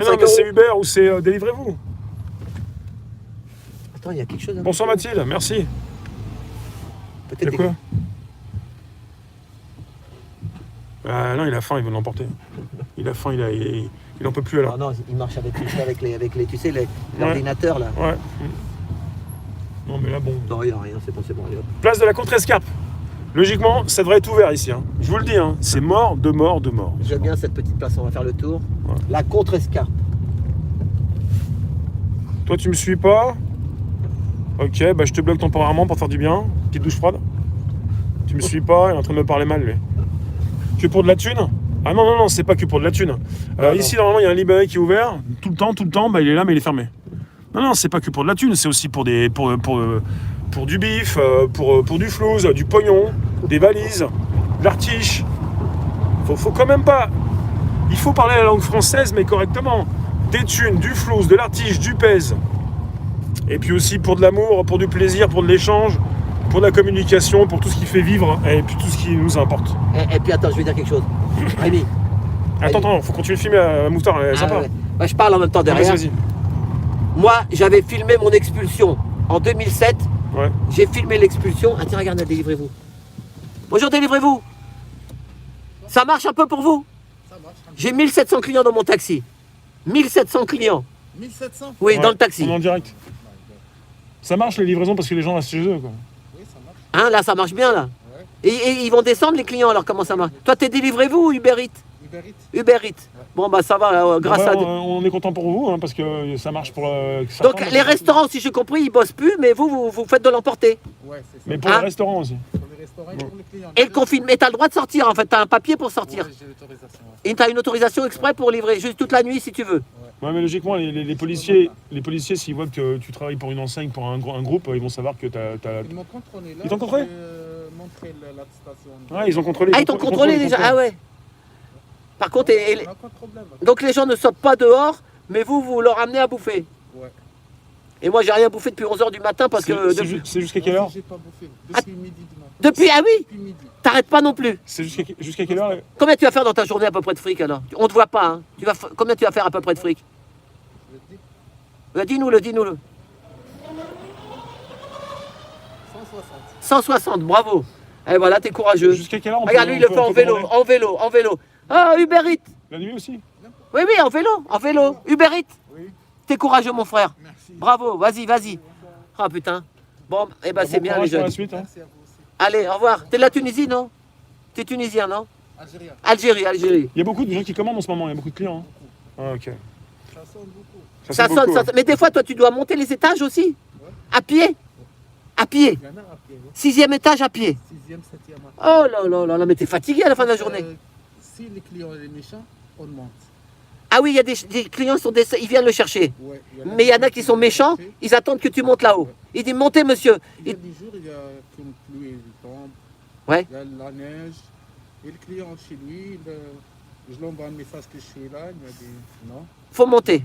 Mais non, mais c'est Uber ou c'est délivrez-vous. Attends, il y a quelque chose. Bonsoir Mathilde, merci. Peut-être quoi non, il a faim, il veut l'emporter. Il a faim, il en peut plus alors. Non, il marche avec les tu sais, l'ordinateur là. Ouais. Non, mais là, bon. Non, il n'y a rien, c'est bon. Place de la Contrescarpe. Logiquement, ça devrait être ouvert ici. Hein. Je vous le dis, hein. C'est mort. J'aime bien cette petite place, on va faire le tour. Ouais. La Contrescarpe. Toi, tu me suis pas? Ok, bah je te bloque temporairement pour faire du bien. Petite douche froide. Tu me suis pas, il est en train de me parler mal, lui. Que pour de la thune? Ah non, c'est pas que pour de la thune. Ici, normalement, il y a un libéré qui est ouvert. Tout le temps, bah, il est là, mais il est fermé. Non, c'est pas que pour de la thune, c'est aussi pour du bif, pour du flouze, du pognon, des valises, de l'artiche. Faut quand même pas... Il faut parler la langue française, mais correctement. Des thunes, du flouze, de l'artiche, du pèse. Et puis aussi pour de l'amour, pour du plaisir, pour de l'échange, pour de la communication, pour tout ce qui fait vivre, et puis tout ce qui nous importe. Et puis attends, je vais dire quelque chose. Rémi. Attends, faut continuer de filmer à Moutard, elle est sympa. Ouais. Bah, je parle en même temps derrière. Vas-y. Moi, j'avais filmé mon expulsion en 2007. Ouais. J'ai filmé l'expulsion. Ah tiens, regarde, délivrez-vous. Bonjour, délivrez-vous. Ça marche un peu pour vous? Ça marche. J'ai 1700 clients dans mon taxi. 1700 clients. 1700? Oui, dans le taxi. On est en direct. Ça marche les livraisons parce que les gens restent chez eux, quoi. Oui, ça marche. Hein, là, ça marche bien, là. Ouais. Et ils vont descendre, les clients, alors comment ça marche? Toi, t'es délivrez-vous ou Uber Eats? Uber Eats. Ouais. Bon, bah ça va, grâce à... On est content pour vous, hein, parce que ça marche pour... Donc, les restaurants, si j'ai compris, ils bossent plus, mais vous faites de l'emporter. Ouais, c'est ça. Mais pour les restaurants aussi. Pour les restaurants et pour les clients. Et le confinement, mais t'as le droit de sortir, en fait, t'as un papier pour sortir. Ouais, j'ai l'autorisation. Ouais. Et t'as une autorisation exprès pour livrer, juste toute la nuit, si tu veux. Ouais, mais logiquement, les policiers, s'ils voient que tu travailles pour une enseigne, pour un groupe, ils vont savoir que t'as... Ils m'ont contrôlé là. Ils t'ont contrôlé? Montré l'attestation. Ouais, ils ont contrôlé. Ah, ils t'ont contrôlé déjà? Ah ouais. Par contre, On n'a pas de problème. donc les gens ne sortent pas dehors, mais vous leur amenez à bouffer. Ouais. Et moi, j'ai rien bouffé depuis 11h du matin parce que... C'est jusqu'à quelle heure? J'ai pas bouffé. Depuis midi dimanche. Depuis, ah oui? Depuis midi. T'arrêtes pas non plus. C'est jusqu'à quelle heure? Combien tu vas faire dans ta journée à peu près de fric alors? On te voit pas, hein. Combien tu vas faire à peu près de fric? Je le dis. Dis-nous-le. 160. 160, bravo. Et voilà, t'es courageux. Jusqu'à quelle heure? Regarde, lui, il le fait en vélo. Ah, Uber Eats. La nuit aussi? Oui, en vélo. Uber Eats. Oui. T'es courageux, mon frère. Merci. Bravo, vas-y. Ah, putain. Bon, c'est bien, les jeunes. La suite, hein. Merci à vous aussi. Allez, au revoir. T'es de la Tunisie, non? T'es tunisien, non? Algérien. Algérie. Il y a beaucoup de gens qui commandent en ce moment, il y a beaucoup de clients. Hein. Ah, ok. Ça sonne beaucoup. Ça sonne, beaucoup, hein. Mais des fois, toi, tu dois monter les étages aussi? Ouais. À pied? À pied. Il y en a à pied. Ouais. 6e étage à pied. 6e, 7e à pied. Oh là, mais t'es fatigué à la fin de la journée. Si les clients sont méchants, on monte. Ah oui, il y a des clients, ils viennent le chercher. Ouais, Mais il y en a qui sont méchants, ils attendent que tu montes là-haut. Ils disent, montez, monsieur. Il y a des jours, il y a qu'une pluie tombe. Ouais. Il y a la neige. Et le client chez lui, je l'envoie un message que je suis là. Il m'a dit non. Faut monter.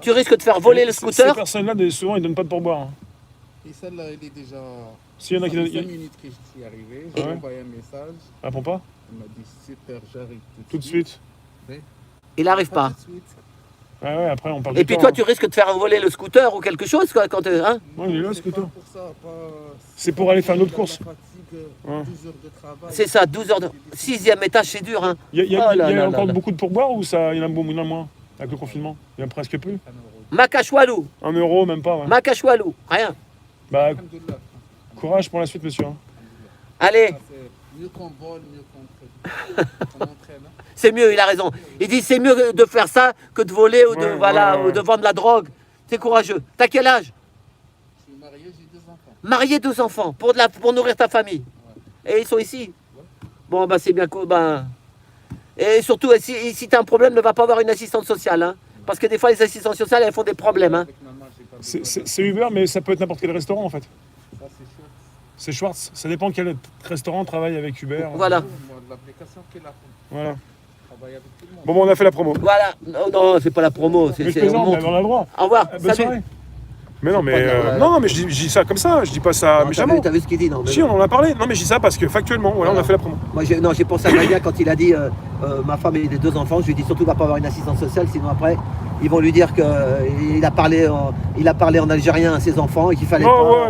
Tu risques de faire voler le scooter. Ces personnes-là, souvent, ils donnent pas de pourboire. Hein. Et celle-là, il est déjà. S'il y en a qui 5 donnent... minutes que je suis arrivé. Ah J'ai ouais. envoyé un message. Elle répond pas? Il m'a dit super, j'arrive Tout de suite. Il n'arrive pas. Tout de suite. Ah ouais, après, on parle Et du puis temps, toi, hein. tu risques de faire voler le scooter ou quelque chose, quoi, quand hein? Ouais, il est là, ce C'est scooter. pas pour ça, C'est pour aller faire une autre la course. fatigue, Ouais. 12 heures de travail. C'est ça, 12 heures de... 6e étage, c'est dur, hein. Il y a, Oh là là encore là. beaucoup de pourboires ou ça, il y en a beaucoup moins avec le confinement? Il y en a presque plus. Macachoualou, 1 euro, même pas. Ouais. Macachoualou, rien. Bah, Alhamdoulilah. courage pour la suite, monsieur. Hein. Allez, Ça, c'est mieux qu'on vole, mieux qu'on entraîne. Hein. c'est mieux, il a raison. Il dit, c'est mieux de faire ça que de voler ou de, Ouais. ou de vendre la drogue. T'es courageux. T'as quel âge? Je suis marié, j'ai 2 enfants. Marié, 2 enfants, pour nourrir ta famille. Et ils sont ici. Bon, bah c'est bien cool. Bah... Et surtout, si tu as un problème, ne va pas avoir une assistante sociale. Hein. Parce que des fois, les assistantes sociales, elles font des problèmes. Hein. Avec maman, j'ai pas besoin C'est Uber, mais ça peut être n'importe quel restaurant, en fait. de ça, c'est chaud. C'est Schwartz. Ça dépend quel restaurant travaille avec Uber. Voilà. Moi, l'application qu'elle a fait. Voilà. Je travaille avec tout le monde. Bon, on a fait la promo. Voilà. Non, c'est pas la promo. Mais je plaisante, mais on a le droit. Au revoir. Bonne Salut. soirée. Mais non, C'est mais, pas de la- non, mais je dis ça comme ça, je dis pas ça Non, méchamment. t'as vu ce qu'il dit, non mais Si, on en a parlé. Non, mais je dis ça parce que factuellement, voilà, on a fait la promo. Moi, j'ai pensé à Nadia quand il a dit ma femme et les 2 enfants. Je lui ai dit surtout, va pas avoir une assistante sociale, sinon après, ils vont lui dire qu'il a parlé en algérien à ses enfants et qu'il fallait Oh, pas. ouais,